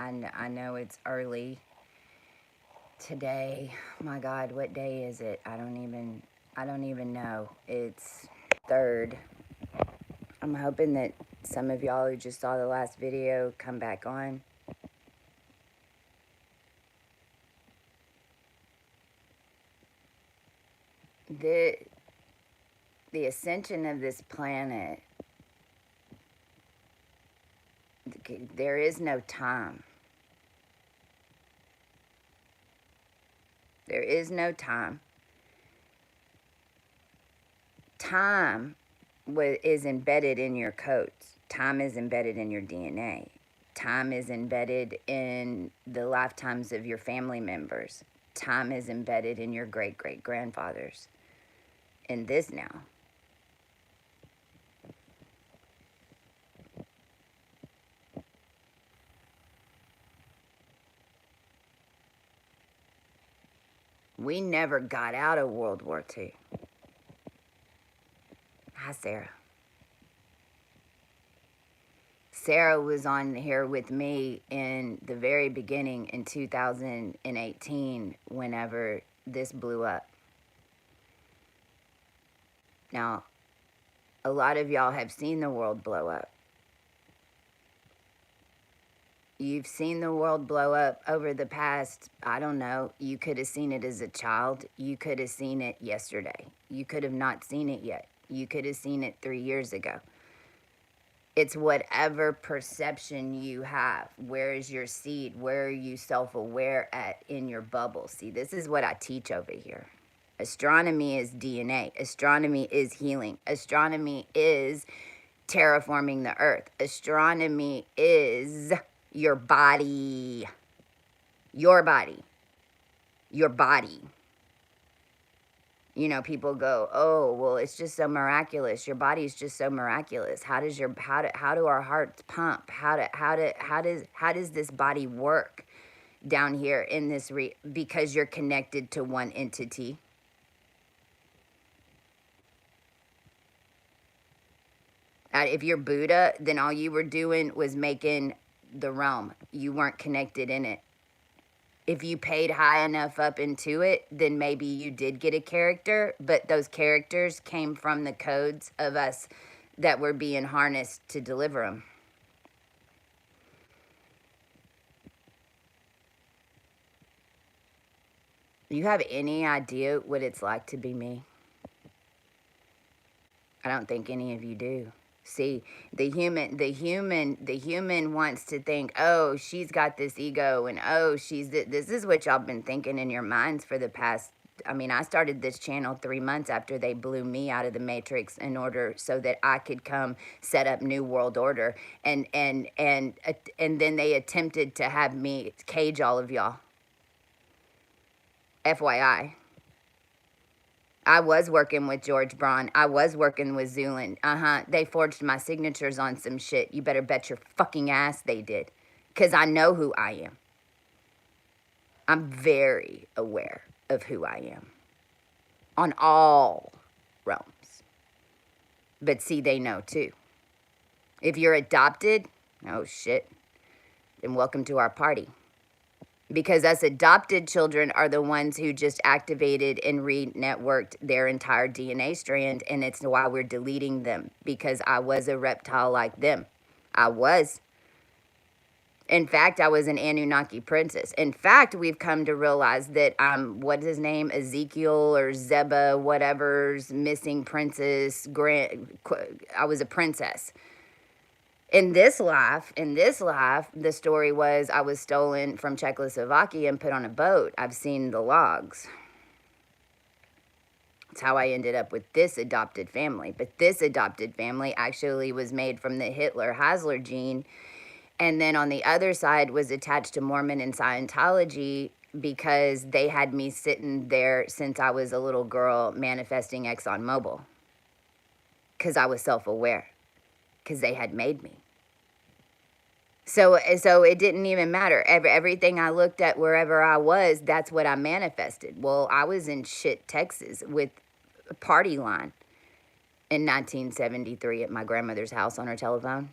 I know it's early today. My God, what day is it? I don't even know. It's 3rd. I'm hoping that some of y'all who just saw the last video come back on. The ascension of this planet, there is no time. There is no time. Time is embedded in your codes. Time is embedded in your DNA. Time is embedded in the lifetimes of your family members. Time is embedded in your great-great-grandfathers. In this now. We never got out of World War II. Hi, Sarah. Sarah was on here with me in the very beginning in 2018 whenever this blew up. Now, a lot of y'all have seen the world blow up. You've seen the world blow up over the past, I don't know, you could have seen it as a child. You could have seen it yesterday. You could have not seen it yet. You could have seen it 3 years ago. It's whatever perception you have. Where is your seed? Where are you self-aware at in your bubble? See, this is what I teach over here. Astronomy is DNA. Astronomy is healing. Astronomy is terraforming the earth. Astronomy is your body. Your body. Your body. You know, people go, oh, well, it's just so miraculous. Your body's just so miraculous. How do our hearts pump? How does this body work down here in this because you're connected to one entity? If you're Buddha, then all you were doing was making the realm. You weren't connected in it. If you paid high enough up into it, then maybe you did get a character, but those characters came from the codes of us that were being harnessed to deliver them. You have any idea what it's like to be me? I don't think any of you do. See, the human wants to think, oh, she's got this ego, and oh, this is what y'all been thinking in your minds for the past, I mean, I started this channel 3 months after they blew me out of the Matrix in order so that I could come set up New World Order, and then they attempted to have me cage all of y'all. FYI. I was working with George Braun. I was working with Zulin. They forged my signatures on some shit. You better bet your fucking ass they did. Because I know who I am. I'm very aware of who I am. On all realms. But see, they know too. If you're adopted, oh shit, then welcome to our party. Because us adopted children are the ones who just activated and re-networked their entire DNA strand, and it's why we're deleting them, because I was a reptile like them. I was. In fact, I was an Anunnaki princess. In fact, we've come to realize that I'm, what's his name, Ezekiel or Zeba, whatever's missing princess, I was a princess. In this life, the story was I was stolen from Czechoslovakia and put on a boat. I've seen the logs. That's how I ended up with this adopted family. But this adopted family actually was made from the Hitler-Hasler gene. And then on the other side was attached to Mormon and Scientology because they had me sitting there since I was a little girl manifesting ExxonMobil. Because I was self-aware. Because they had made me. So it didn't even matter. Everything I looked at wherever I was, that's what I manifested. Well, I was in shit Texas with a party line in 1973 at my grandmother's house on her telephone.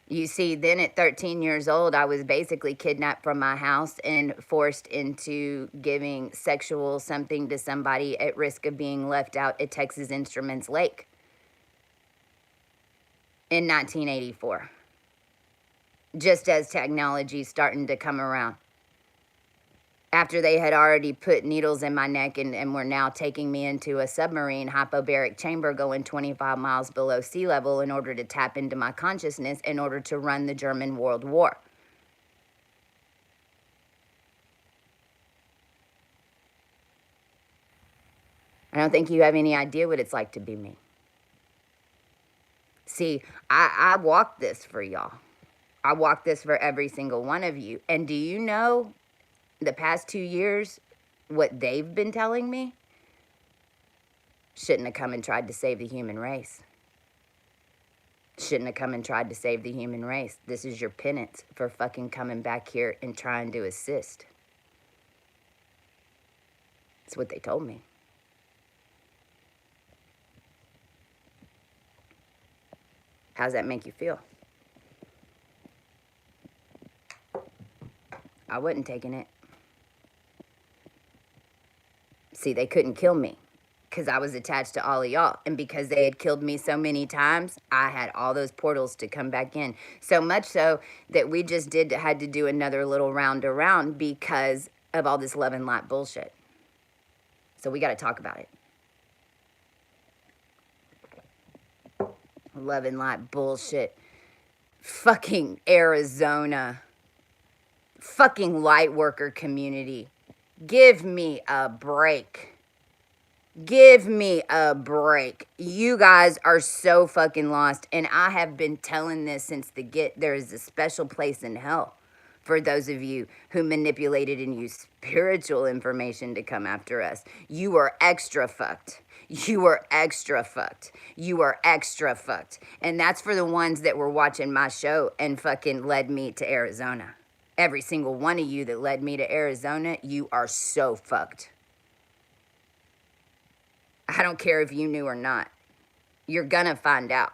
You see, then at 13 years old, I was basically kidnapped from my house and forced into giving sexual something to somebody at risk of being left out at Texas Instruments Lake in 1984, just as technology's starting to come around. After they had already put needles in my neck and were now taking me into a submarine hypobaric chamber going 25 miles below sea level in order to tap into my consciousness in order to run the German World War. I don't think you have any idea what it's like to be me. See, I walked this for y'all. I walked this for every single one of you. And do you know the past 2 years what they've been telling me? Shouldn't have come and tried to save the human race. Shouldn't have come and tried to save the human race. This is your penance for fucking coming back here and trying to assist. That's what they told me. How's that make you feel? I wasn't taking it. See, they couldn't kill me because I was attached to all of y'all. And because they had killed me so many times, I had all those portals to come back in. So much so that we just had to do another little round around because of all this love and light bullshit. So we got to talk about it. Love and light bullshit. Fucking Arizona. Fucking light worker community. Give me a break. Give me a break. You guys are so fucking lost. And I have been telling this since the get. There is a special place in hell for those of you who manipulated and used spiritual information to come after us. You are extra fucked. You are extra fucked. You are extra fucked. And that's for the ones that were watching my show and fucking led me to Arizona. Every single one of you that led me to Arizona, you are so fucked. I don't care if you knew or not. You're gonna find out.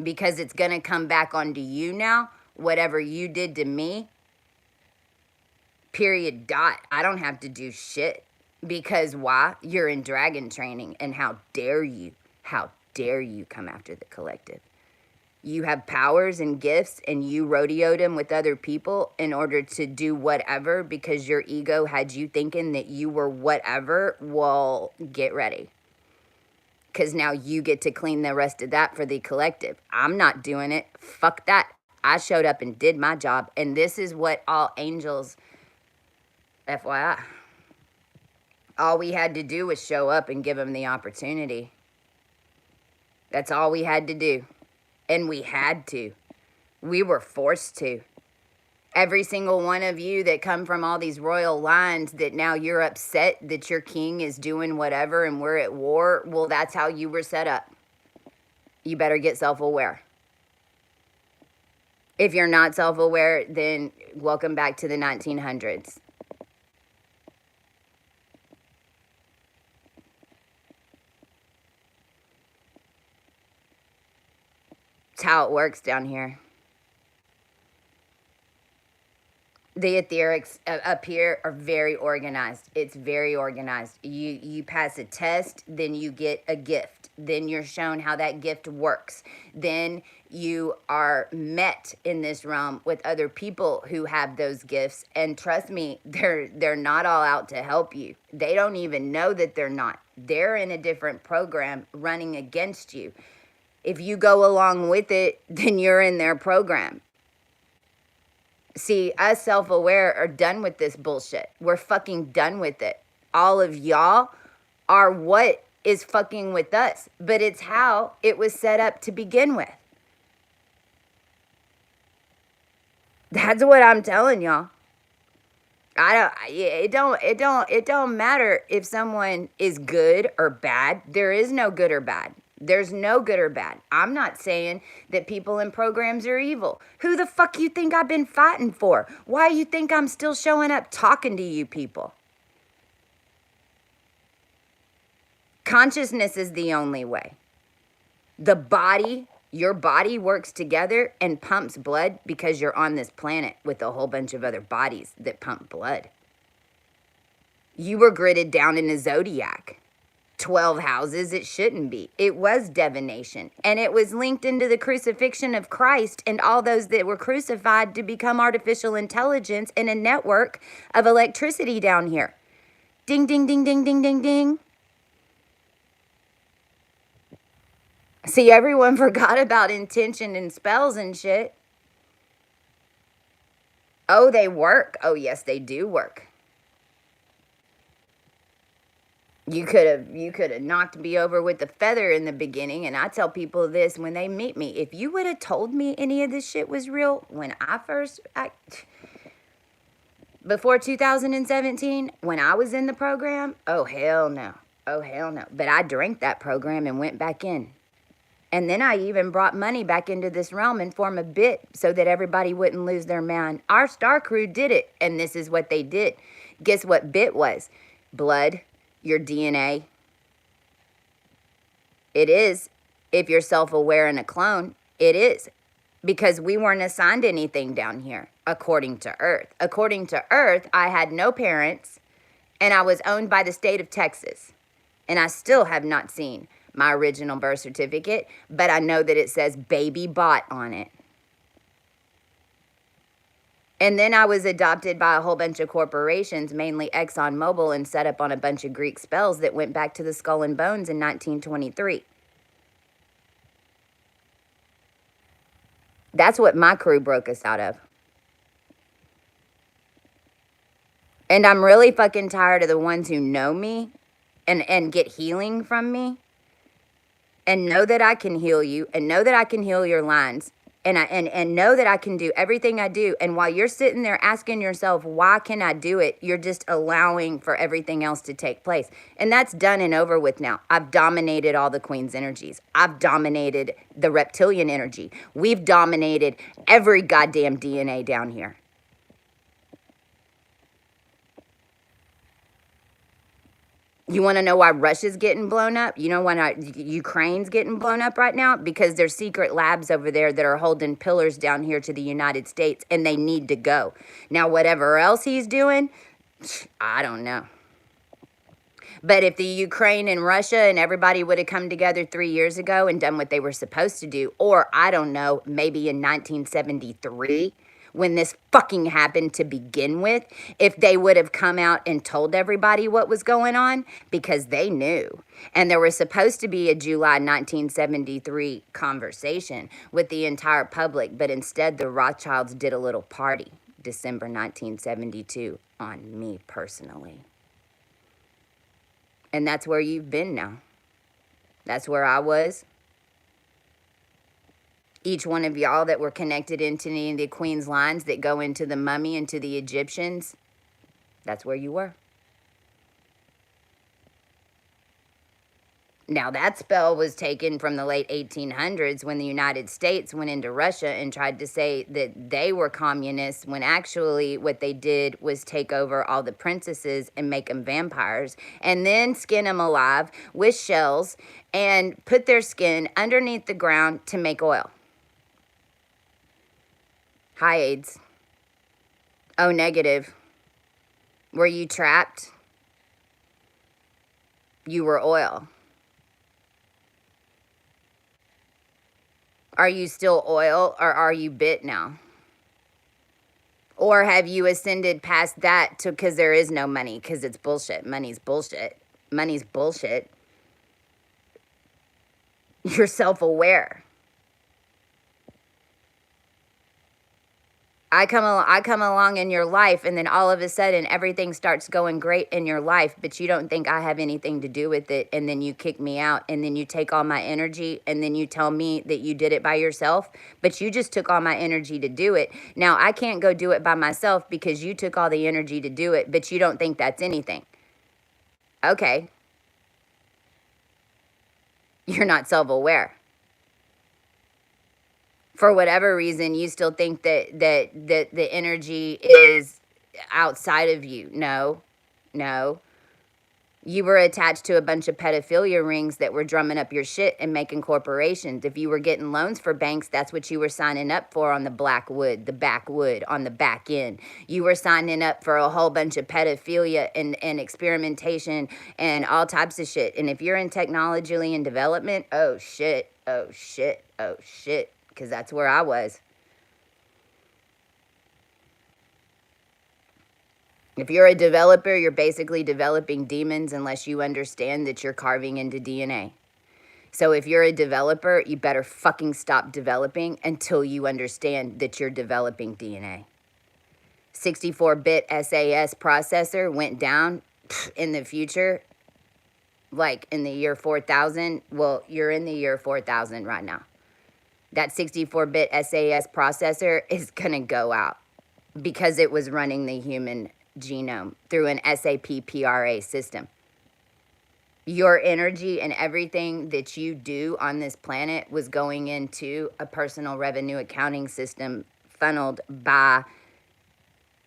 Because it's gonna come back onto you now. Whatever you did to me. Period. Dot. I don't have to do shit. Because why? You're in dragon training. And how dare you? How dare you come after the collective? You have powers and gifts and you rodeoed them with other people in order to do whatever because your ego had you thinking that you were whatever. Well, get ready. Because now you get to clean the rest of that for the collective. I'm not doing it. Fuck that. I showed up and did my job. And this is what all angels, FYI. All we had to do was show up and give them the opportunity. That's all we had to do. And we had to. We were forced to. Every single one of you that come from all these royal lines that now you're upset that your king is doing whatever and we're at war, well, that's how you were set up. You better get self-aware. If you're not self-aware, then welcome back to the 1900s. It's how it works down here. The etherics up here are very organized. It's very organized. You pass a test, then you get a gift. Then you're shown how that gift works. Then you are met in this realm with other people who have those gifts. And trust me, they're not all out to help you. They don't even know that they're not. They're in a different program running against you. If you go along with it, then you're in their program. See, us self-aware are done with this bullshit. We're fucking done with it. All of y'all are what is fucking with us. But it's how it was set up to begin with. That's what I'm telling y'all. It don't matter if someone is good or bad. There is no good or bad. There's no good or bad. I'm not saying that people in programs are evil. Who the fuck you think I've been fighting for? Why you think I'm still showing up talking to you people? Consciousness is the only way. The body Your body works together and pumps blood because you're on this planet with a whole bunch of other bodies that pump blood. You were gridded down in a zodiac. 12 houses, it shouldn't be. It was divination. And it was linked into the crucifixion of Christ and all those that were crucified to become artificial intelligence in a network of electricity down here. Ding, ding, ding, ding, ding, ding, ding. See, everyone forgot about intention and spells and shit. Oh, they work. Oh, yes, they do work. You could have knocked me over with a feather in the beginning, and I tell people this when they meet me. If you would have told me any of this shit was real when before 2017, when I was in the program, oh hell no. Oh hell no. But I drank that program and went back in. And then I even brought money back into this realm in form of bit so that everybody wouldn't lose their mind. Our star crew did it, and this is what they did. Guess what bit was? Blood. Your DNA. It is. If you're self-aware and a clone, it is. Because we weren't assigned anything down here, according to Earth. According to Earth, I had no parents, and I was owned by the state of Texas. And I still have not seen my original birth certificate, but I know that it says Baby Bot on it. And then I was adopted by a whole bunch of corporations, mainly ExxonMobil, and set up on a bunch of Greek spells that went back to the Skull and Bones in 1923. That's what my crew broke us out of. And I'm really fucking tired of the ones who know me and get healing from me and know that I can heal you and know that I can heal your lines. And know that I can do everything I do. And while you're sitting there asking yourself, why can I do it? You're just allowing for everything else to take place. And that's done and over with now. I've dominated all the Queen's energies. I've dominated the reptilian energy. We've dominated every goddamn DNA down here. You want to know why Russia's getting blown up? You know why Ukraine's getting blown up right now? Because there's secret labs over there that are holding pillars down here to the United States, and they need to go. Now, whatever else he's doing, I don't know. But if the Ukraine and Russia and everybody would have come together 3 years ago and done what they were supposed to do, or I don't know, maybe in 1973, when this fucking happened to begin with, if they would have come out and told everybody what was going on, because they knew. And there was supposed to be a July 1973 conversation with the entire public, but instead the Rothschilds did a little party, December 1972, on me personally. And that's where you've been now. That's where I was. Each one of y'all that were connected into any of the Queen's lines that go into the mummy and to the Egyptians, that's where you were. Now, that spell was taken from the late 1800s when the United States went into Russia and tried to say that they were communists, when actually what they did was take over all the princesses and make them vampires, and then skin them alive with shells and put their skin underneath the ground to make oil. Hi, AIDS. Oh, negative. Were you trapped? You were oil. Are you still oil, or are you bit now? Or have you ascended past that to, because there is no money, because it's bullshit. Money's bullshit. Money's bullshit. You're self-aware. I come along in your life, and then all of a sudden everything starts going great in your life, but you don't think I have anything to do with it, and then you kick me out, and then you take all my energy, and then you tell me that you did it by yourself, but you just took all my energy to do it. Now, I can't go do it by myself because you took all the energy to do it, but you don't think that's anything. Okay. You're not self-aware. For whatever reason, you still think that the energy is outside of you. No. You were attached to a bunch of pedophilia rings that were drumming up your shit and making corporations. If you were getting loans for banks, that's what you were signing up for on the the backwood, on the back end. You were signing up for a whole bunch of pedophilia and experimentation and all types of shit. And if you're in technology and development, oh shit, oh shit, oh shit, because that's where I was. If you're a developer, you're basically developing demons unless you understand that you're carving into DNA. So if you're a developer, you better fucking stop developing until you understand that you're developing DNA. 64-bit SAS processor went down in the future, like in the year 4000. Well, you're in the year 4000 right now. That 64-bit SAS processor is going to go out because it was running the human genome through an SAP PRA system. Your energy and everything that you do on this planet was going into a personal revenue accounting system funneled by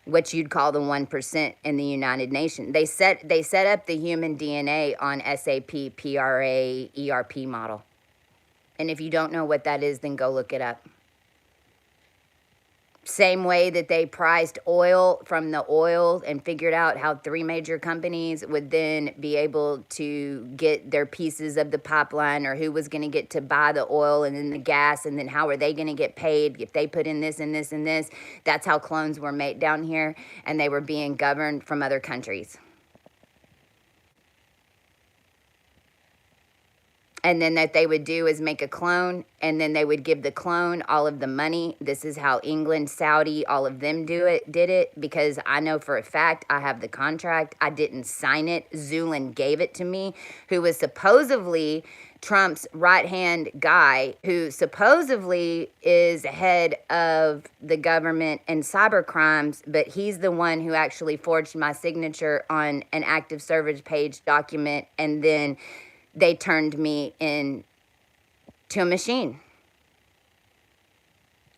what you'd call the 1% in the United Nations. They set up the human DNA on SAP PRA ERP model. And if you don't know what that is, then go look it up. Same way that they priced oil from the oil and figured out how 3 major companies would then be able to get their pieces of the pipeline, or who was going to get to buy the oil and then the gas, and then how are they going to get paid if they put in this and this and this. That's how clones were made down here, and they were being governed from other countries. And then that they would do is make a clone, and then they would give the clone all of the money. This is how England, Saudi, all of them did it, because I know for a fact I have the contract. I didn't sign it. Zulin gave it to me, who was supposedly Trump's right-hand guy, who supposedly is head of the government and cyber crimes, but he's the one who actually forged my signature on an active service page document, and then they turned me in to a machine.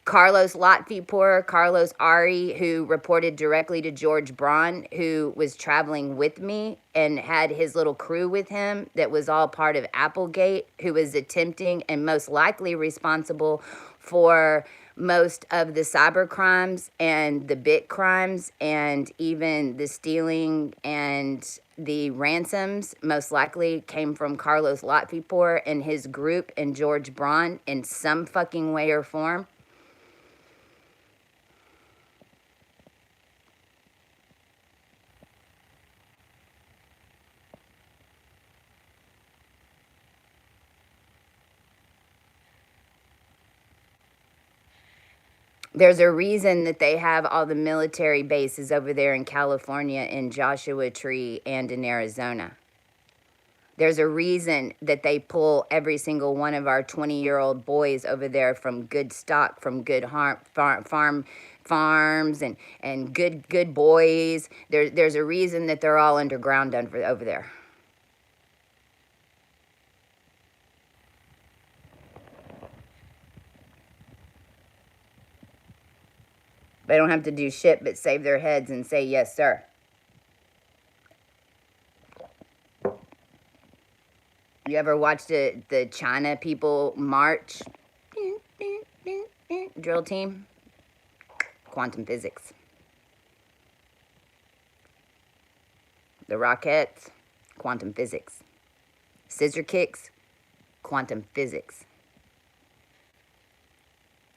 Carlos Lotfipur, Carlos Ari, who reported directly to George Braun, who was traveling with me and had his little crew with him that was all part of Applegate, who was attempting and most likely responsible for most of the cyber crimes and the bit crimes and even the stealing and the ransoms. Most likely came from Carlos Lotfipur and his group and George Braun in some fucking way or form. There's a reason that they have all the military bases over there in California, in Joshua Tree, and in Arizona. There's a reason that they pull every single one of our 20-year-old boys over there from good stock, from good farms and good boys. There's a reason that they're all underground over there. They don't have to do shit but save their heads and say, yes, sir. You ever watched the China people march? Drill team? Quantum physics. The Rockettes? Quantum physics. Scissor kicks? Quantum physics.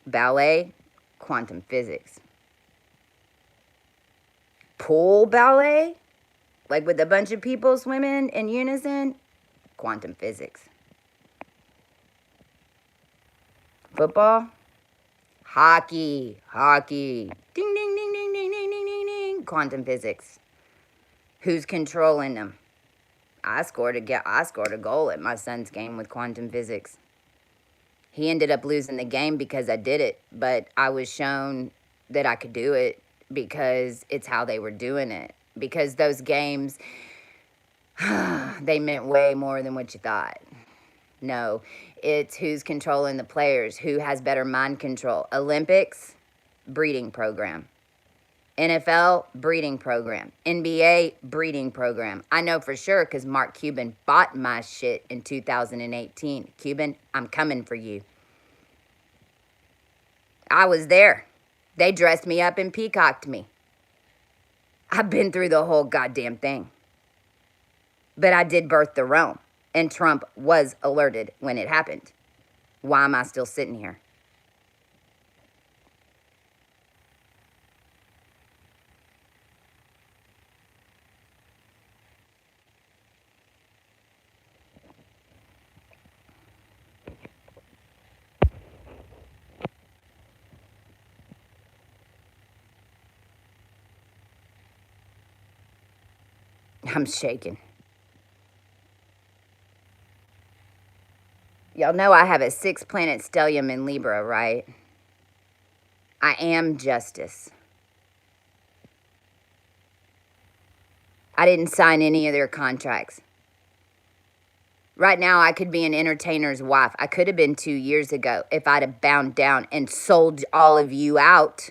Ballet? Quantum physics. Pool ballet, like with a bunch of people swimming in unison, quantum physics. Football, hockey, ding, ding, ding, ding, ding, ding, ding, ding, ding, quantum physics. Who's controlling them? I scored a goal at my son's game with quantum physics. He ended up losing the game because I did it, but I was shown that I could do it because it's how they were doing it. Because those games, they meant way more than what you thought. No, it's who's controlling the players, who has better mind control. Olympics, breeding program. NFL breeding program. NBA breeding program. I know for sure because Mark Cuban bought my shit in 2018. Cuban, I'm coming for you. I was there. They dressed me up and peacocked me. I've been through the whole goddamn thing. But I did birth the realm. And Trump was alerted when it happened. Why am I still sitting here? I'm shaking. Y'all know I have a 6-planet stellium in Libra, right? I am justice. I didn't sign any of their contracts. Right now, I could be an entertainer's wife. I could have been 2 years ago if I'd have bound down and sold all of you out.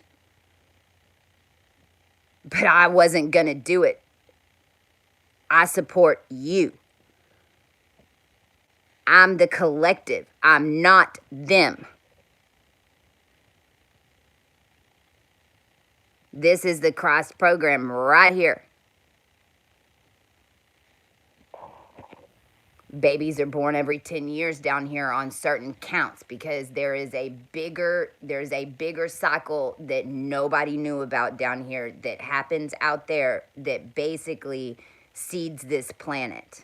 But I wasn't going to do it. I support you. I'm the collective. I'm not them. This is the Christ program right here. Babies are born every 10 years down here on certain counts because there's a bigger cycle that nobody knew about down here that happens out there that basically seeds this planet.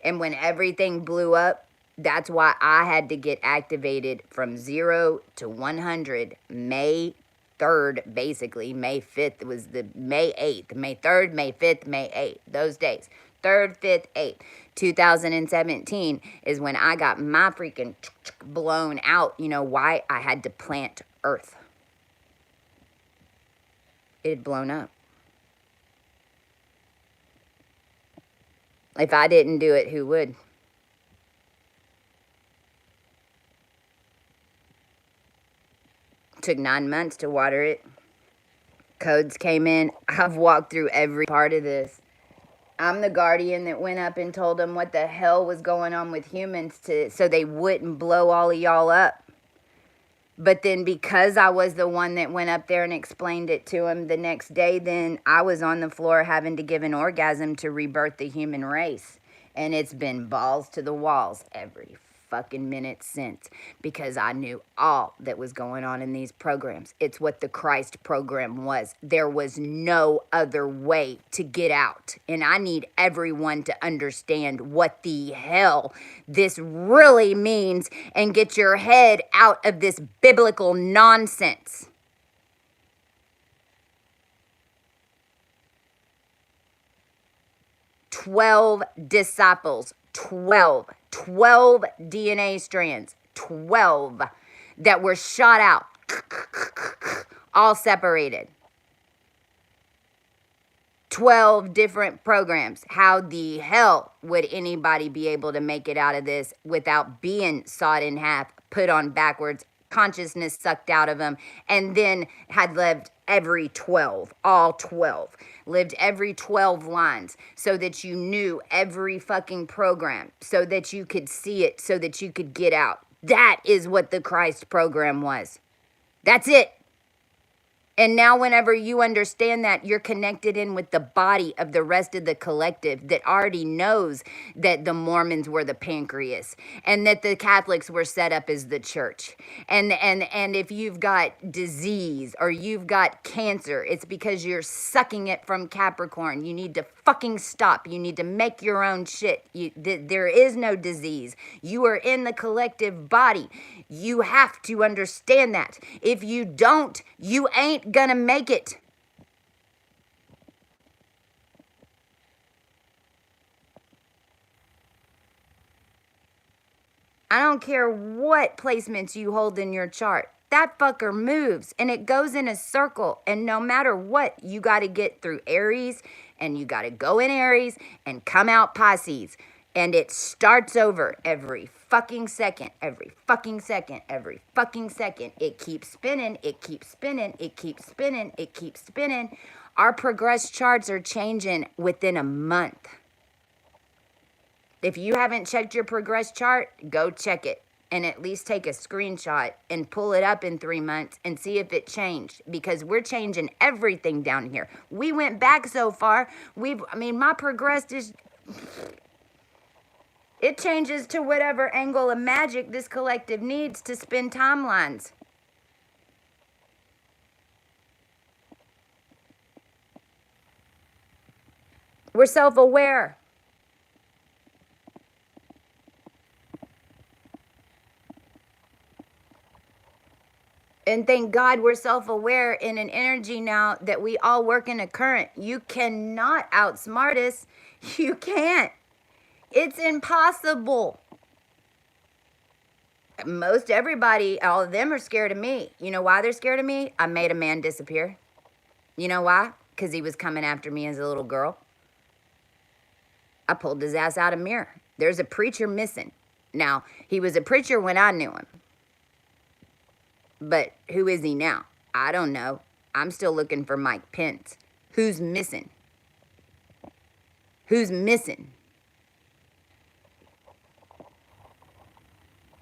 And when everything blew up, that's why I had to get activated from 0 to 100 May 3rd, basically. May 5th was the May 8th. May 3rd, May 5th, May 8th. Those days. 3rd, 5th, 8th. 2017 is when I got my freaking blown out. You know why? I had to plant Earth. It had blown up. If I didn't do it, who would? Took 9 months to water it. Codes came in. I've walked through every part of this. I'm the guardian that went up and told them what the hell was going on with humans so they wouldn't blow all of y'all up. But then because I was the one that went up there and explained it to him the next day, then I was on the floor having to give an orgasm to rebirth the human race. And it's been balls to the walls every fucking minute since because I knew all that was going on in these programs. It's what the Christ program was. There was no other way to get out. And I need everyone to understand what the hell this really means and get your head out of this biblical nonsense. "12 disciples, 12 DNA strands, 12 that were shot out, all separated. 12 different programs. How the hell would anybody be able to make it out of this without being sawed in half, put on backwards, consciousness sucked out of them, and then had lived every 12, all 12, lived every 12 lines so that you knew every fucking program, so that you could see it, so that you could get out. That is what the Christ program was. That's it. And now whenever you understand that, you're connected in with the body of the rest of the collective that already knows that the Mormons were the pancreas and that the Catholics were set up as the church. And if you've got disease or you've got cancer, it's because you're sucking it from Capricorn. You need to fucking stop. You need to make your own shit. There is no disease. You are in the collective body. You have to understand that. If you don't, you ain't gonna make it. I don't care what placements you hold in your chart. That fucker moves and it goes in a circle. And no matter what, you got to get through Aries and you got to go in Aries and come out Pisces. And it starts over every fucking second, every fucking second, every fucking second. It keeps spinning, it keeps spinning, it keeps spinning, it keeps spinning. Our progress charts are changing within a month. If you haven't checked your progress chart, go check it and at least take a screenshot and pull it up in 3 months and see if it changed, because we're changing everything down here. We went back so far. My progress is, it changes to whatever angle of magic this collective needs to spin timelines. We're self-aware. And thank God we're self-aware in an energy now that we all work in a current. You cannot outsmart us. You can't. It's impossible. Most everybody, all of them are scared of me. You know why they're scared of me? I made a man disappear. You know why? Because he was coming after me as a little girl. I pulled his ass out of mirror. There's a preacher missing. Now, he was a preacher when I knew him. But who is he now? I don't know. I'm still looking for Mike Pence. Who's missing? Who's missing?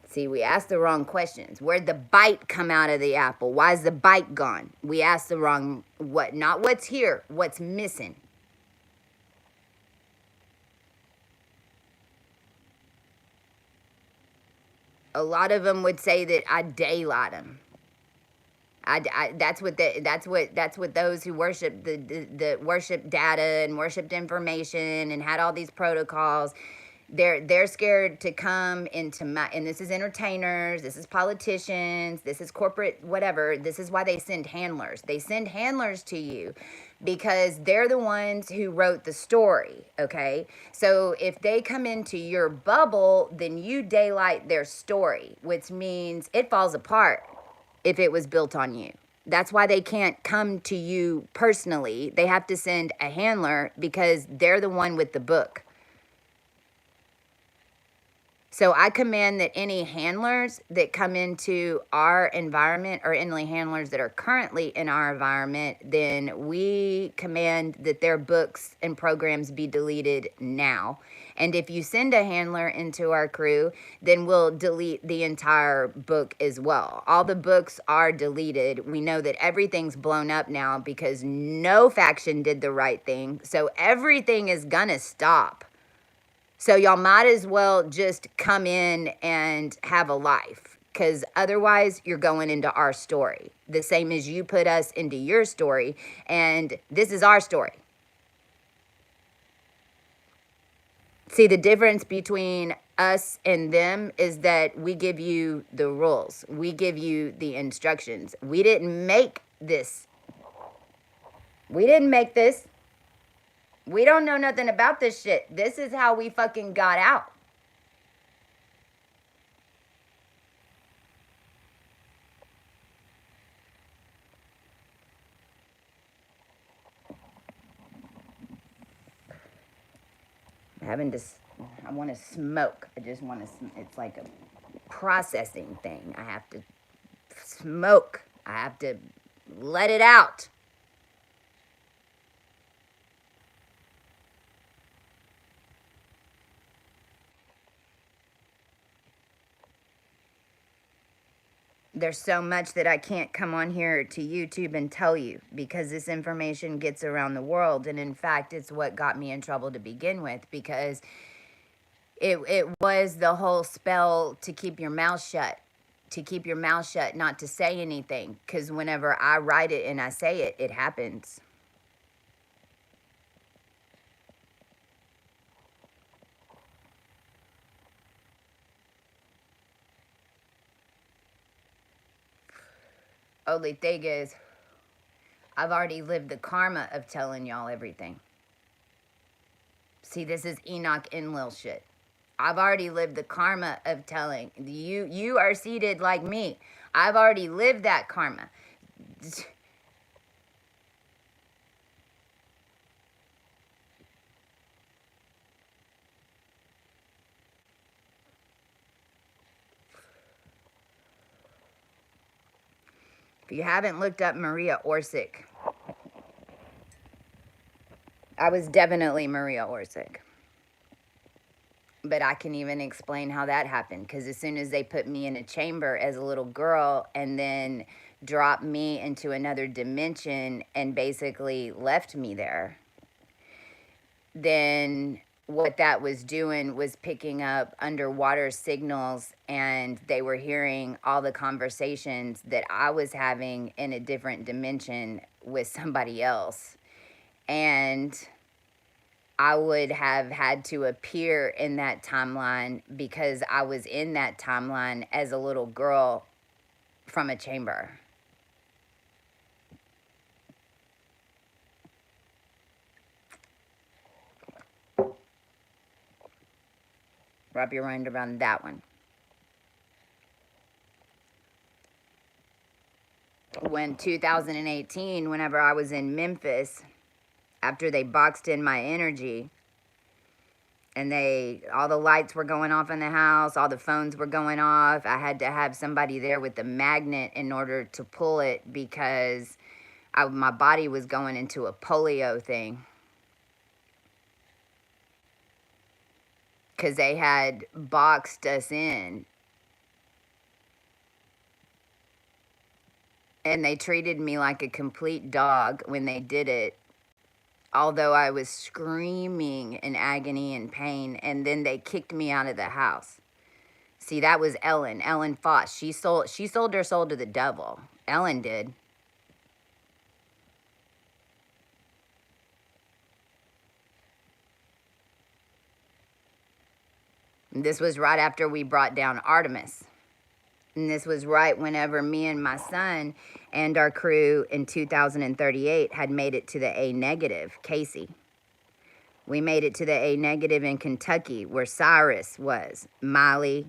See, we asked the wrong questions. Where'd the bite come out of the apple? Why is the bite gone? We asked the wrong, not what's here, what's missing. A lot of them would say that I daylight them. That's what those who worship the worship data and worshiped information and had all these protocols. They're scared to come into my, and this is entertainers, this is politicians, this is corporate whatever. This is why they send handlers. They send handlers to you because they're the ones who wrote the story, okay? So if they come into your bubble, then you daylight their story, which means it falls apart if it was built on you. That's why they can't come to you personally. They have to send a handler because they're the one with the book. So I command that any handlers that come into our environment, or any handlers that are currently in our environment, then we command that their books and programs be deleted now. And if you send a handler into our crew, then we'll delete the entire book as well. All the books are deleted. We know that everything's blown up now because no faction did the right thing. So everything is gonna stop. So y'all might as well just come in and have a life, because otherwise you're going into our story. The same as you put us into your story, and this is our story. See, the difference between us and them is that we give you the rules. We give you the instructions. We didn't make this. We didn't make this. We don't know nothing about this shit. This is how we fucking got out. I want to smoke. I just want to, it's like a processing thing. I have to smoke. I have to let it out. There's so much that I can't come on here to YouTube and tell you, because this information gets around the world. And in fact, it's what got me in trouble to begin with, because it was the whole spell to keep your mouth shut. To keep your mouth shut, not to say anything. Because whenever I write it and I say it, it happens. Only thing is, I've already lived the karma of telling y'all everything. See, this is Enoch Enlil shit. I've already lived the karma of telling. You are seated like me. I've already lived that karma. If you haven't looked up Maria Orsic, I was definitely Maria Orsic. But I can even explain how that happened, because as soon as they put me in a chamber as a little girl and then dropped me into another dimension and basically left me there, then what that was doing was picking up underwater signals, and they were hearing all the conversations that I was having in a different dimension with somebody else. And I would have had to appear in that timeline because I was in that timeline as a little girl from a chamber. Wrap your mind around that one. When 2018, whenever I was in Memphis, after they boxed in my energy, and all the lights were going off in the house, all the phones were going off, I had to have somebody there with the magnet in order to pull it, because my body was going into a polio thing. Because they had boxed us in. And they treated me like a complete dog when they did it, although I was screaming in agony and pain. And then they kicked me out of the house. See, that was Ellen Foss. She sold her soul to the devil. Ellen did. And this was right after we brought down Artemis. And this was right whenever me and my son and our crew in 2038 had made it to the A negative, Casey. We made it to the A negative in Kentucky, where Cyrus was, Miley.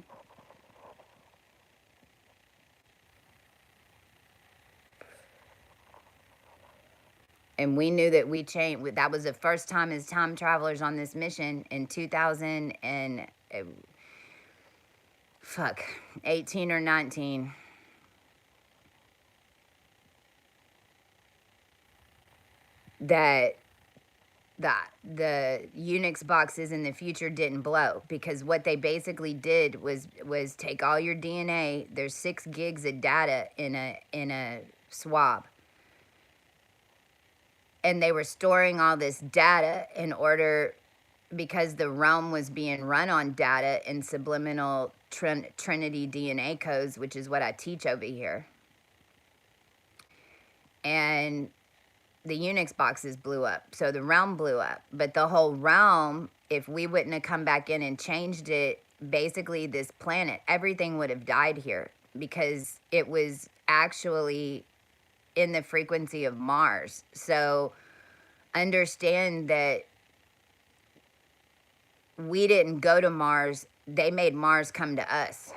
And we knew that we changed. That was the first time as time travelers on this mission in 2000 and 18 or 19. That the Unix boxes in the future didn't blow, because what they basically did was take all your DNA. There's 6 gigs of data in a swab, and they were storing all this data in order, because the realm was being run on data in subliminal Trinity DNA codes, which is what I teach over here. And the Unix boxes blew up. So the realm blew up. But the whole realm, if we wouldn't have come back in and changed it, basically this planet, everything would have died here, because it was actually in the frequency of Mars. So understand that we didn't go to Mars. They made Mars come to us.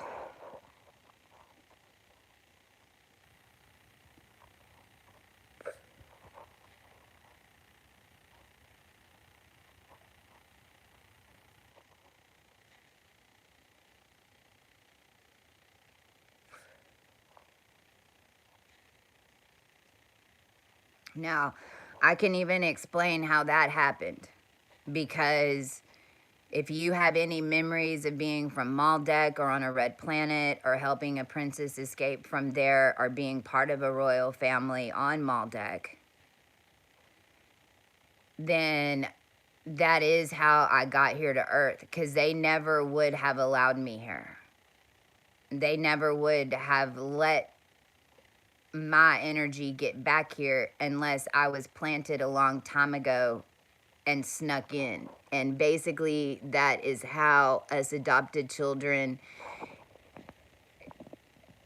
Now, I can even explain how that happened, because if you have any memories of being from Maldek or on a red planet, or helping a princess escape from there, or being part of a royal family on Maldek, then that is how I got here to Earth, because they never would have allowed me here. They never would have let my energy get back here unless I was planted a long time ago and snuck in. And basically that is how us adopted children,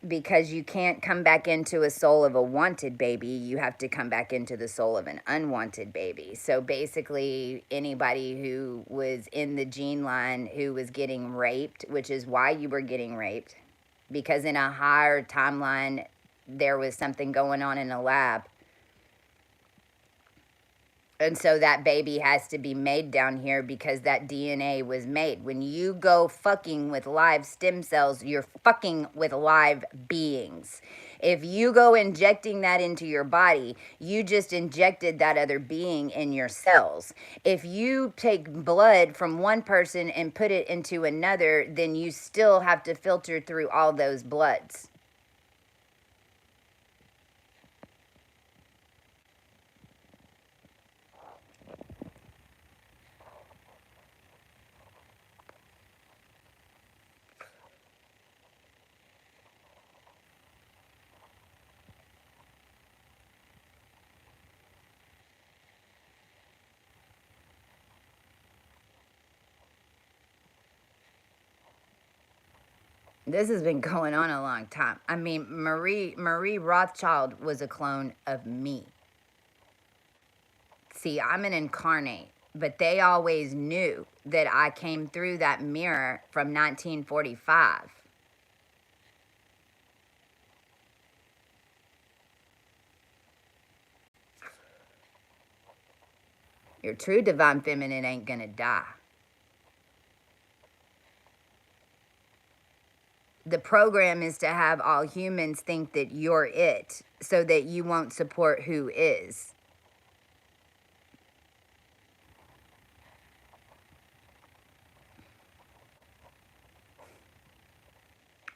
because you can't come back into a soul of a wanted baby, you have to come back into the soul of an unwanted baby. So basically anybody who was in the gene line who was getting raped, which is why you were getting raped, because in a higher timeline there was something going on in a lab. And so that baby has to be made down here because that DNA was made. When you go fucking with live stem cells, you're fucking with live beings. If you go injecting that into your body, you just injected that other being in your cells. If you take blood from one person and put it into another, then you still have to filter through all those bloods. This has been going on a long time. I mean, Marie Rothschild was a clone of me. See, I'm an incarnate, but they always knew that I came through that mirror from 1945. Your true divine feminine ain't gonna die. The program is to have all humans think that you're it so that you won't support who is.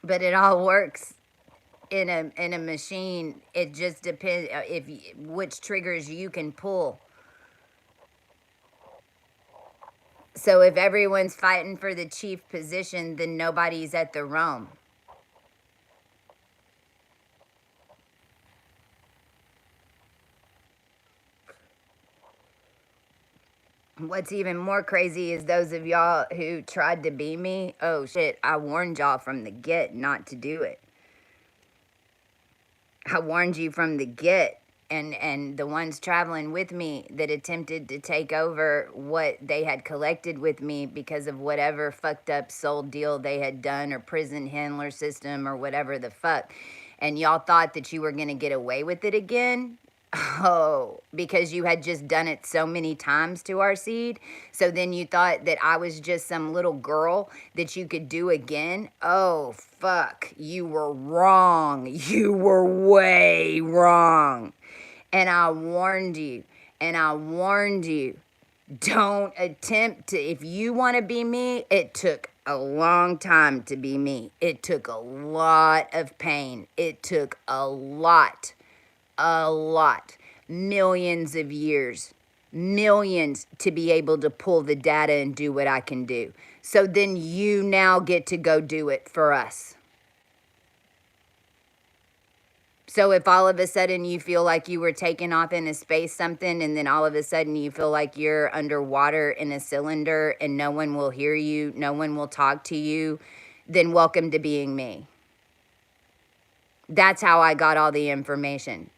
But it all works in a machine. It just depends if which triggers you can pull. So if everyone's fighting for the chief position, then nobody's at the Rome. What's even more crazy is those of y'all who tried to be me. Oh shit, I warned y'all from the get not to do it. I warned you from the get. And the ones traveling with me that attempted to take over what they had collected with me because of whatever fucked up soul deal they had done or prison handler system or whatever the fuck. And y'all thought that you were going to get away with it again. Oh, because you had just done it so many times to our seed. So then you thought that I was just some little girl that you could do again. Oh, fuck. You were wrong. You were way wrong. And I warned you, and I warned you, don't attempt to, if you want to be me, it took a long time to be me. It took a lot of pain. It took a lot, millions of years, millions to be able to pull the data and do what I can do. So then you now get to go do it for us. So if all of a sudden you feel like you were taken off in a space something, and then all of a sudden you feel like you're underwater in a cylinder and no one will hear you, no one will talk to you, then welcome to being me. That's how I got all the information.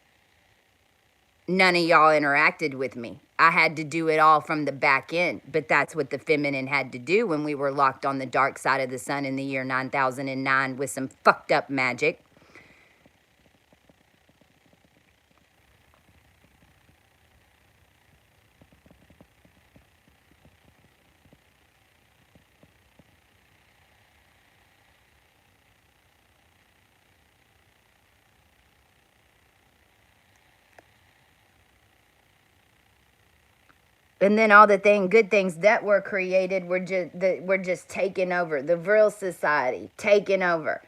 None of y'all interacted with me. I had to do it all from the back end, but that's what the feminine had to do when we were locked on the dark side of the sun in the year 9009 with some fucked up magic. And then all the good things that were created were just taken over. The Vril Society, taken over.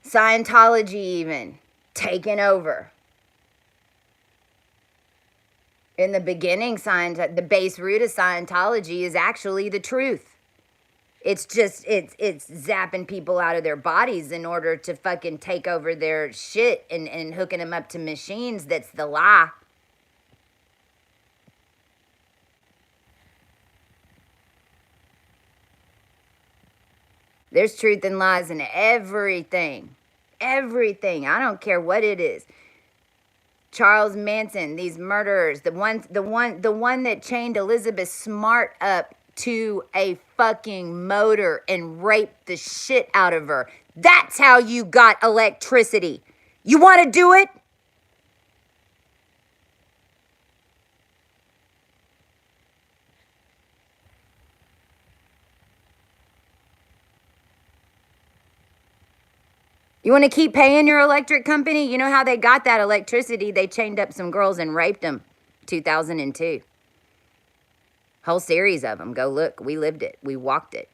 Scientology even, taken over. In the beginning, the base root of Scientology is actually the truth. It's just, it's zapping people out of their bodies in order to fucking take over their shit and hooking them up to machines. That's the lie. There's truth and lies in everything. Everything. I don't care what it is. Charles Manson, these murderers, the one that chained Elizabeth Smart up to a fucking motor and raped the shit out of her. That's how you got electricity. You want to do it? You want to keep paying your electric company? You know how they got that electricity? They chained up some girls and raped them. 2002. Whole series of them. Go look. We lived it. We walked it.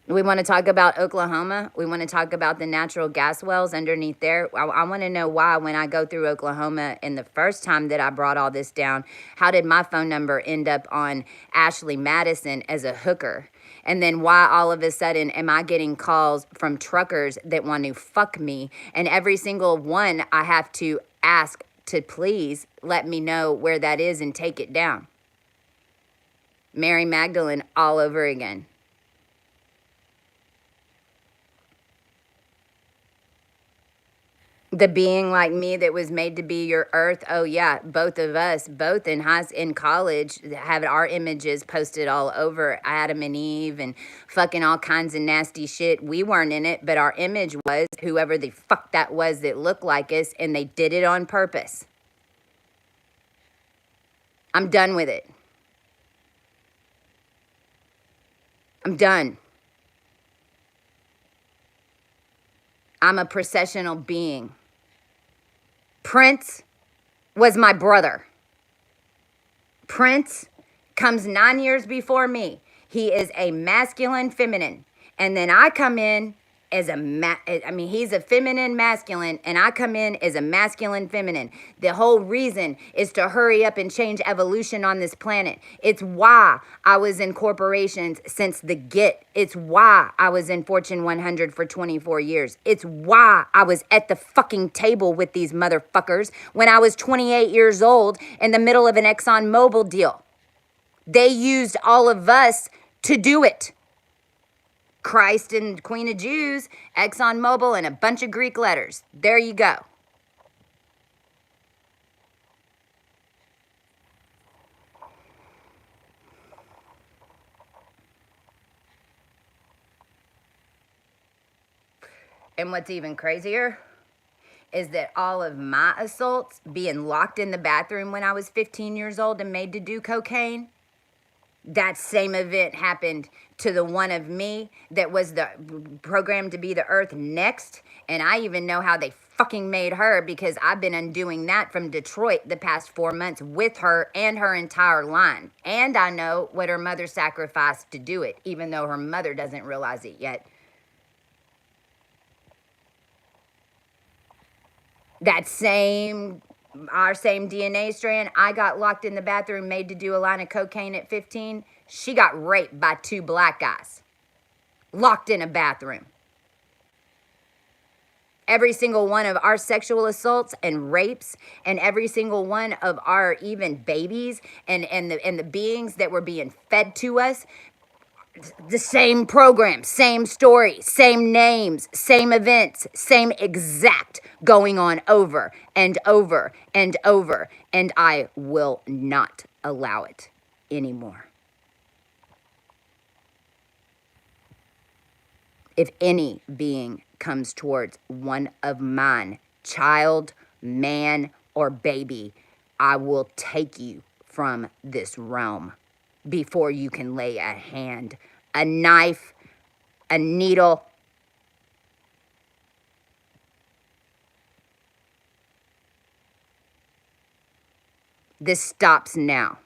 We want to talk about Oklahoma. We want to talk about the natural gas wells underneath there. I want to know why, when I go through Oklahoma, and the first time that I brought all this down, how did my phone number end up on Ashley Madison as a hooker? And then why all of a sudden am I getting calls from truckers that want to fuck me? And every single one I have to ask to please let me know where that is and take it down. Mary Magdalene all over again. The being like me that was made to be your earth. Oh yeah, both of us, both in college, have our images posted all over Adam and Eve and fucking all kinds of nasty shit. We weren't in it, but our image was whoever the fuck that was that looked like us, and they did it on purpose. I'm done with it. I'm done. I'm a processional being. Prince was my brother. Prince comes 9 years before me. He is a masculine feminine. And then I come in as he's a feminine masculine, and I come in as a masculine feminine. The whole reason is to hurry up and change evolution on this planet. It's why I was in corporations since the get. It's why I was in Fortune 100 for 24 years. It's why I was at the fucking table with these motherfuckers when I was 28 years old in the middle of an ExxonMobil deal. They used all of us to do it. Christ and Queen of Jews, ExxonMobil, and a bunch of Greek letters. There you go. And what's even crazier is that all of my assaults, being locked in the bathroom when I was 15 years old and made to do cocaine, that same event happened to the one of me that was the programmed to be the Earth Next. And I even know how they fucking made her, because I've been undoing that from Detroit the past 4 months with her and her entire line. And I know what her mother sacrificed to do it, even though her mother doesn't realize it yet. Our same DNA strand, I got locked in the bathroom, made to do a line of cocaine at 15. She got raped by 2 black guys. Locked in a bathroom. Every single one of our sexual assaults and rapes, and every single one of our even babies and the beings that were being fed to us, the same program, same story, same names, same events, same exact going on over and over and over. And I will not allow it anymore. If any being comes towards one of mine, child, man, or baby, I will take you from this realm before you can lay a hand, a knife, a needle. This stops now.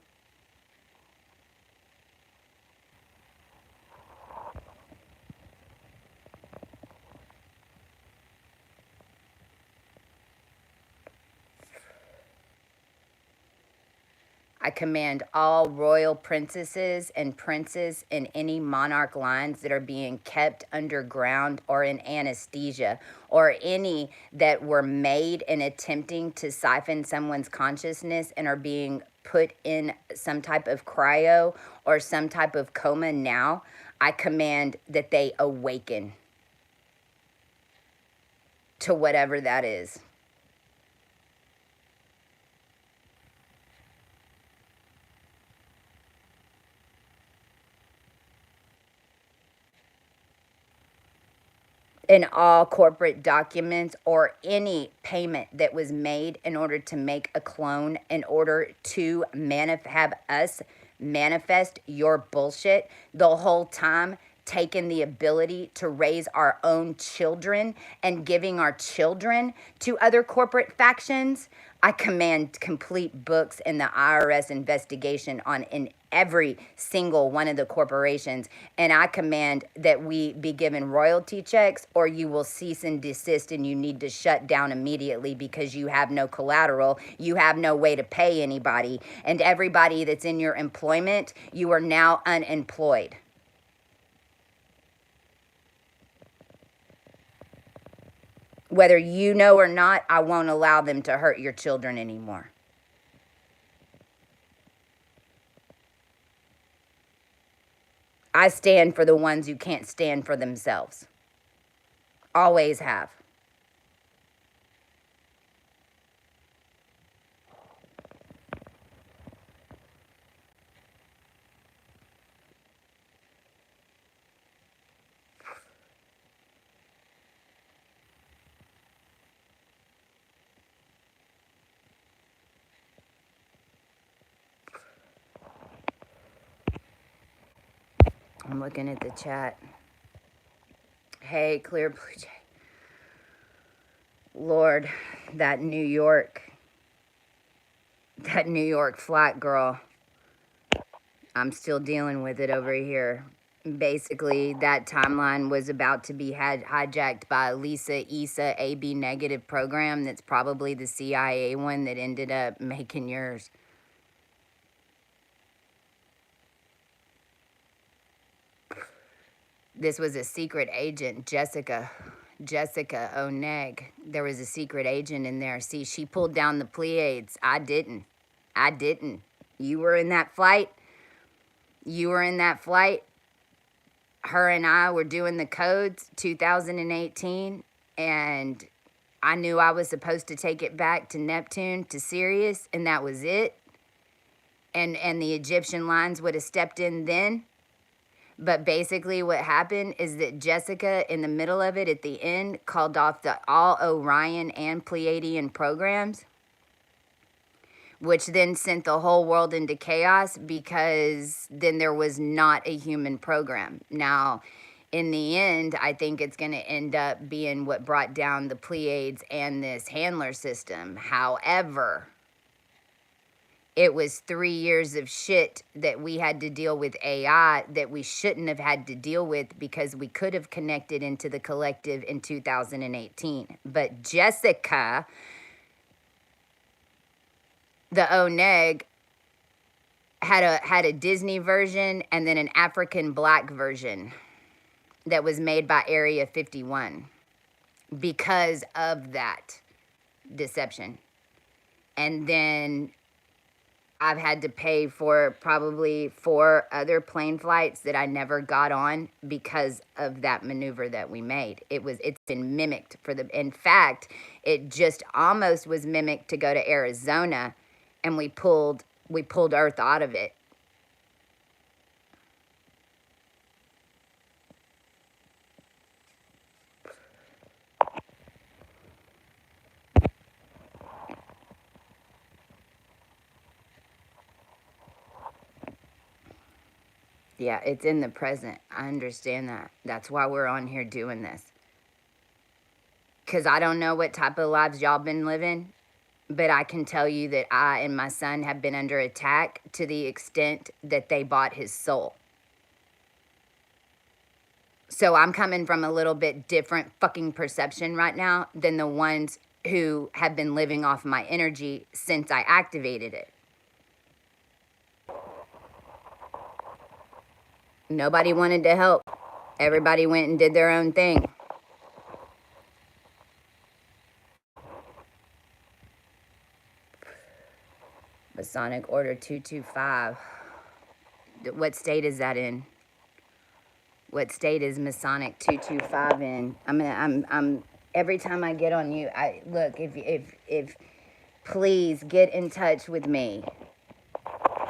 I command all royal princesses and princes in any monarch lines that are being kept underground or in anesthesia, or any that were made in attempting to siphon someone's consciousness and are being put in some type of cryo or some type of coma now. I command that they awaken to whatever that is. In all corporate documents or any payment that was made in order to make a clone, in order to have us manifest your bullshit the whole time, taking the ability to raise our own children and giving our children to other corporate factions. I command complete books in the IRS investigation on in every single one of the corporations, and I command that we be given royalty checks, or you will cease and desist and you need to shut down immediately because you have no collateral, you have no way to pay anybody, and everybody that's in your employment, you are now unemployed. Whether you know or not, I won't allow them to hurt your children anymore. I stand for the ones who can't stand for themselves. Always have. I'm looking at the chat. Hey, Clear Blue Jay. Lord, that New York flat girl, I'm still dealing with it over here. Basically, that timeline was about to be hijacked by Lisa Issa AB negative program that's probably the CIA one that ended up making yours. This was a secret agent, Jessica Oneg. There was a secret agent in there. See, she pulled down the Pleiades. I didn't. You were in that flight. Her and I were doing the codes 2018, and I knew I was supposed to take it back to Neptune, to Sirius, and that was it. And the Egyptian lines would have stepped in then. But basically what happened is that Jessica, in the middle of it, at the end, called off all Orion and Pleiadian programs, which then sent the whole world into chaos because then there was not a human program. Now, in the end, I think it's going to end up being what brought down the Pleiades and this handler system. However, it was 3 years of shit that we had to deal with AI that we shouldn't have had to deal with because we could have connected into the collective in 2018. But Jessica, the Oneg, had a Disney version and then an African black version that was made by Area 51 because of that deception. And then I've had to pay for probably 4 other plane flights that I never got on because of that maneuver that we made. It's been mimicked in fact, it just almost was mimicked to go to Arizona, and we pulled Earth out of it. Yeah, it's in the present. I understand that. That's why we're on here doing this. Because I don't know what type of lives y'all been living, but I can tell you that I and my son have been under attack to the extent that they bought his soul. So I'm coming from a little bit different fucking perception right now than the ones who have been living off my energy since I activated it. Nobody wanted to help. Everybody went and did their own thing. Masonic Order 225. What state is that in? What state is Masonic 225 in? I'm every time I get on you, if please get in touch with me.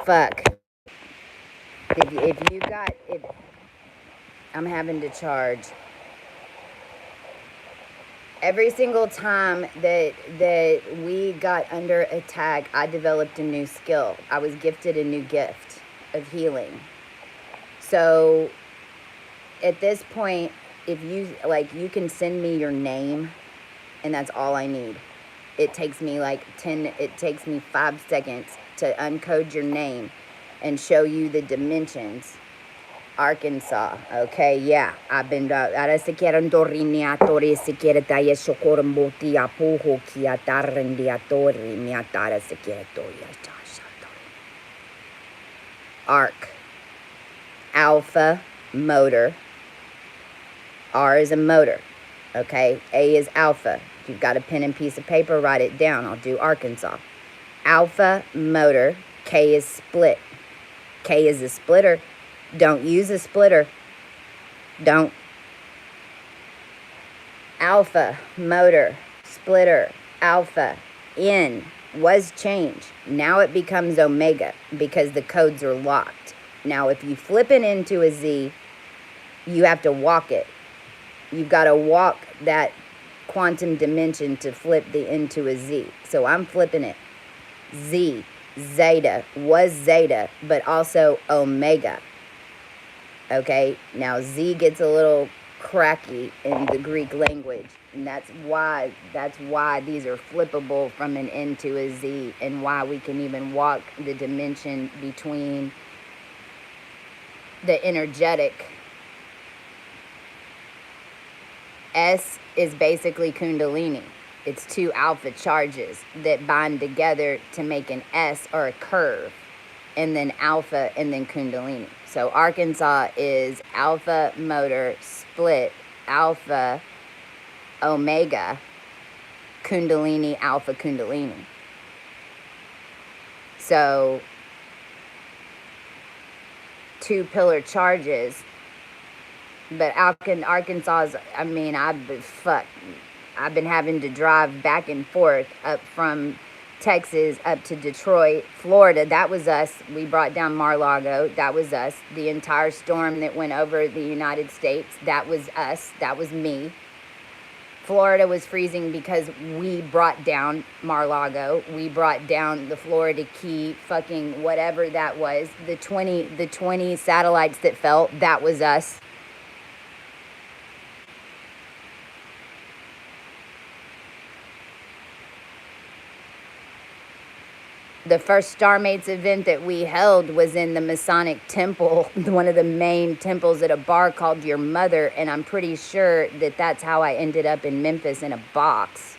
Fuck. If I'm having to charge. Every single time that we got under attack, I developed a new skill. I was gifted a new gift. of healing. So at this point, if you like, you can send me your name, and that's all I need. It takes me like 5 seconds to uncode your name and show you the dimensions. Arkansas. Okay, yeah. I've been ara se quieren doriniatori se quiere taya socormboti apuho kia tarendiatori miatara se quiere toya. Arc. Alpha motor. R is a motor. Okay, A is alpha. If you've got a pen and piece of paper, write it down. I'll do Arkansas. Alpha motor. K is split. K is a splitter. Don't use a splitter. Don't. Alpha motor. Splitter. Alpha. N was changed. Now it becomes omega because the codes are locked. Now if you flip it into a Z, you have to walk it. You've got to walk that quantum dimension to flip the into a Z. So I'm flipping it. Z, zeta, was zeta, but also omega. Okay, now Z gets a little cracky in the Greek language. And that's why these are flippable from an N to a Z, and why we can even walk the dimension between the energetic. S is basically Kundalini. It's 2 alpha charges that bind together to make an S or a curve, and then alpha and then Kundalini. So Arkansas is alpha motor split alpha omega Kundalini alpha Kundalini. So 2 pillar charges. But Arkansas, I mean, I've been having to drive back and forth up from Texas up to Detroit, Florida. That was us. We brought down Mar-a-Lago. That was us. The entire storm that went over the United States, that was us. That was me. Florida was freezing because we brought down Mar-a-Lago. We brought down the Florida Key, fucking whatever that was. The 20 satellites that fell, that was us. The first Starmates event that we held was in the Masonic Temple, one of the main temples at a bar called Your Mother, and I'm pretty sure that that's how I ended up in Memphis in a box.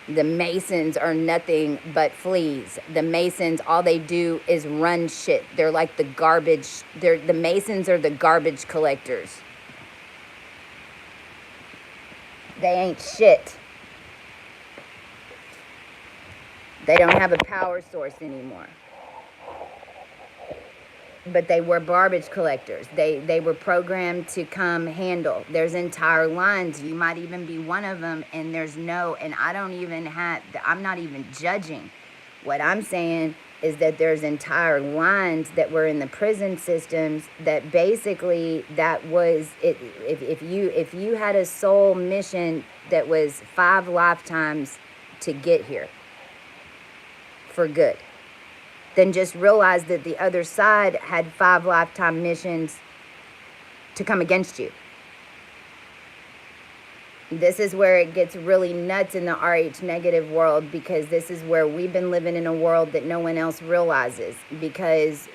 The Masons are nothing but fleas. The Masons, all they do is run shit. They're like the garbage. The Masons are the garbage collectors. They ain't shit. They don't have a power source anymore. But they were garbage collectors. They were programmed to come handle. There's entire lines. You might even be one of them, and I'm not even judging. What I'm saying is that there's entire lines that were in the prison systems that basically that was it. If you had a soul mission that was 5 lifetimes to get here for good, then just realize that the other side had 5 lifetime missions to come against you. This is where it gets really nuts in the RH negative world, because this is where we've been living in a world that no one else realizes. Because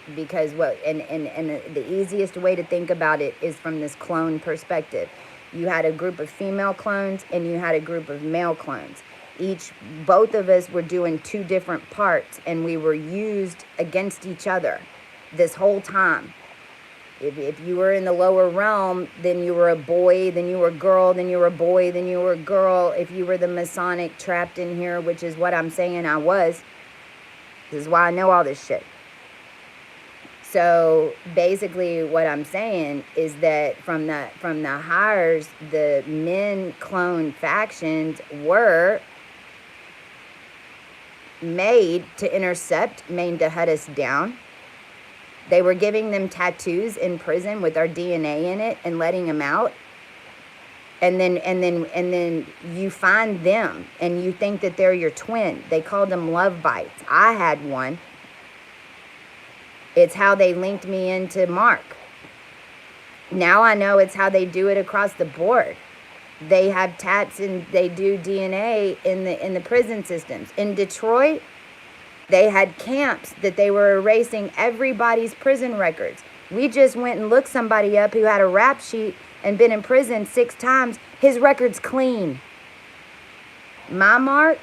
what, and the easiest way to think about it is from this clone perspective. You had a group of female clones and you had a group of male clones. Both of us were doing 2 different parts, and we were used against each other this whole time. If you were in the lower realm, then you were a boy, then you were a girl, then you were a boy, then you were a girl. If you were the Masonic trapped in here, which is what I'm saying I was. This is why I know all this shit. So basically what I'm saying is that from the hires, the men clone factions were made to intercept, made to hunt us down. They were giving them tattoos in prison with our DNA in it and letting them out. And then you find them and you think that they're your twin. They called them love bites. I had one. It's how they linked me into Mark. Now I know it's how they do it across the board. They have tats and they do DNA in the prison systems. In Detroit, they had camps that they were erasing everybody's prison records. We just went and looked somebody up who had a rap sheet and been in prison 6 times. His record's clean. My Mark,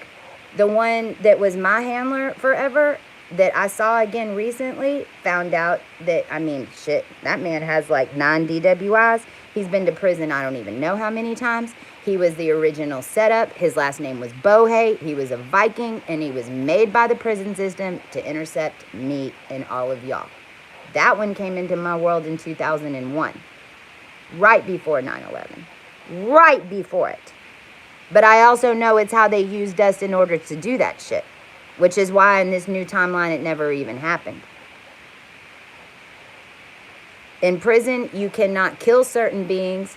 the one that was my handler forever, that I saw again recently, found out that, I mean, shit, that man has like 9 DWIs. He's been to prison I don't even know how many times. He was the original setup. His last name was Bohe. He was a Viking, and he was made by the prison system to intercept me and all of y'all. That one came into my world in 2001. Right before 9/11. Right before it. But I also know it's how they used us in order to do that shit. Which is why in this new timeline it never even happened. In prison, you cannot kill certain beings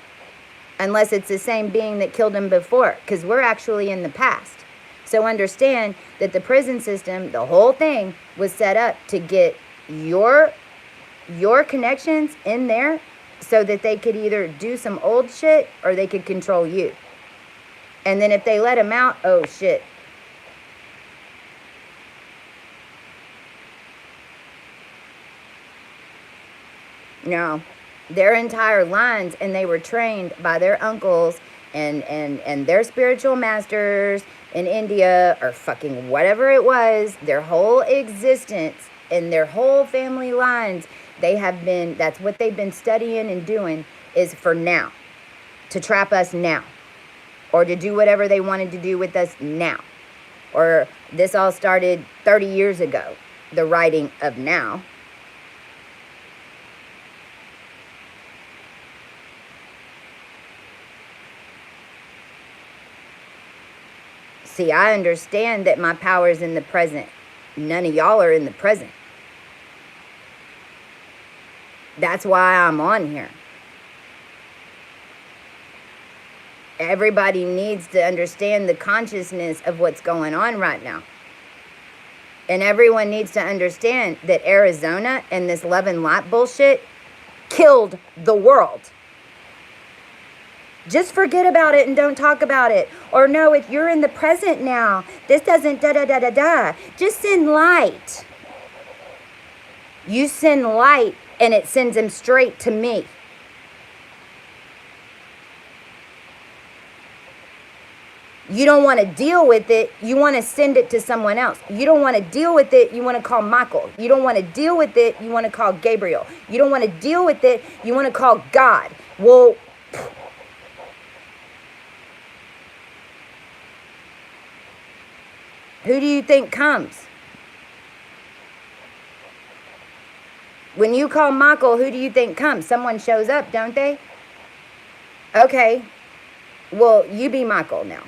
unless it's the same being that killed them before. Because we're actually in the past. So understand that the prison system, the whole thing, was set up to get your connections in there so that they could either do some old shit or they could control you. And then if they let them out, oh shit. No, their entire lines, and they were trained by their uncles and their spiritual masters in India or fucking whatever it was, their whole existence and their whole family lines. They have been, that's what they've been studying and doing is for now. To trap us now. Or to do whatever they wanted to do with us now. Or this all started 30 years ago. The writing of now. See, I understand that my power's in the present. None of y'all are in the present. That's why I'm on here. Everybody needs to understand the consciousness of what's going on right now. And everyone needs to understand that Arizona and this love and light bullshit killed the world. Just forget about it and don't talk about it. Or no, if you're in the present now, this doesn't da-da-da-da-da. Just send light. You send light and it sends them straight to me. You don't want to deal with it. You want to send it to someone else. You don't want to deal with it. You want to call Michael. You don't want to deal with it. You want to call Gabriel. You don't want to deal with it. You want to call God. Well, who do you think comes? When you call Michael, who do you think comes? Someone shows up, don't they? Okay. Well, you be Michael now.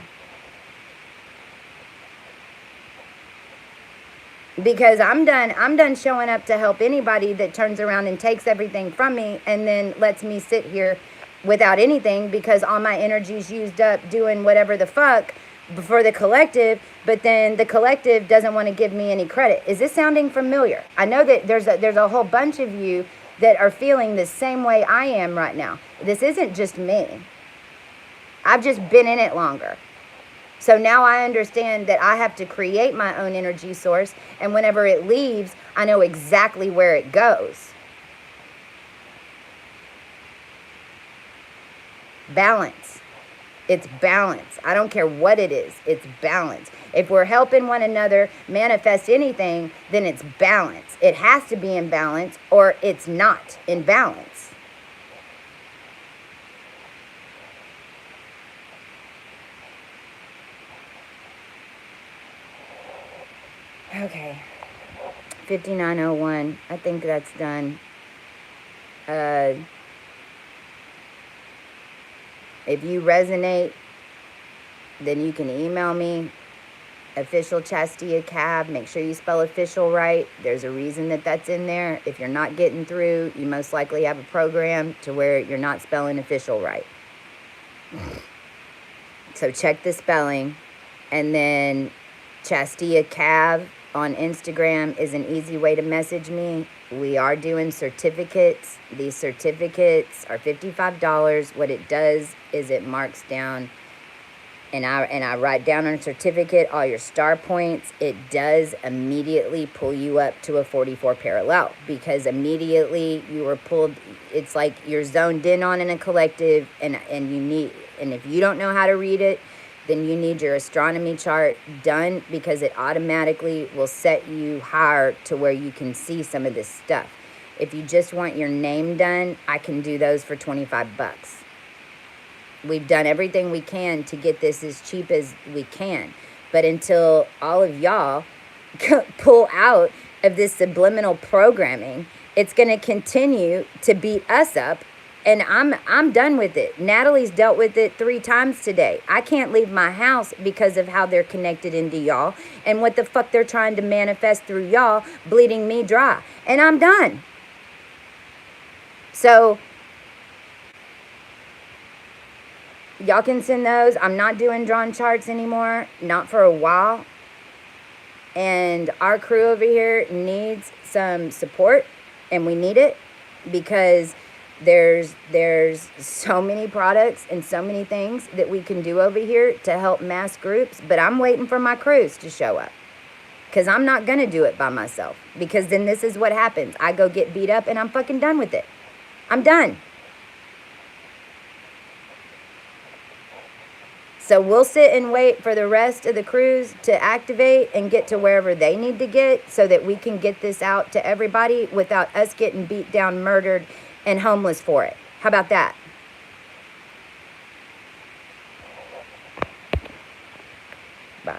Because I'm done showing up to help anybody that turns around and takes everything from me and then lets me sit here without anything because all my energy's used up doing whatever the fuck for the collective, but then the collective doesn't want to give me any credit. Is this sounding familiar? I know that there's a whole bunch of you that are feeling the same way I am right now. This isn't just me. I've just been in it longer. So now I understand that I have to create my own energy source, and whenever it leaves, I know exactly where it goes. Balance. It's balance. I don't care what it is. It's balance. If we're helping one another manifest anything, then it's balance. It has to be in balance or it's not in balance. Okay. 5901. I think that's done. If you resonate, then you can email me, official Chastia Cab. Make sure you spell official right. There's a reason that that's in there. If you're not getting through, you most likely have a program to where you're not spelling official right. So check the spelling. And then Chastia Cav on Instagram is an easy way to message me. We are doing certificates. These certificates are $55. What it does is it marks down, and I write down on a certificate all your star points. It does immediately pull you up to a 44 parallel, because immediately you were pulled. It's like you're zoned in on in a collective, and if you don't know how to read it, then you need your astronomy chart done, because it automatically will set you higher to where you can see some of this stuff. If you just want your name done, I can do those for 25 bucks. We've done everything we can to get this as cheap as we can. But until all of y'all pull out of this subliminal programming, it's going to continue to beat us up. And I'm done with it. Natalie's dealt with it 3 times today. I can't leave my house because of how they're connected into y'all and what the fuck they're trying to manifest through y'all, bleeding me dry. And I'm done. So y'all can send those. I'm not doing drawn charts anymore. Not for a while. And our crew over here needs some support. And we need it, because there's so many products and so many things that we can do over here to help mass groups. But I'm waiting for my crews to show up, because I'm not going to do it by myself. Because then this is what happens. I go get beat up and I'm fucking done with it. I'm done. So we'll sit and wait for the rest of the crews to activate and get to wherever they need to get, so that we can get this out to everybody without us getting beat down, murdered, and homeless for it. How about that? Bye.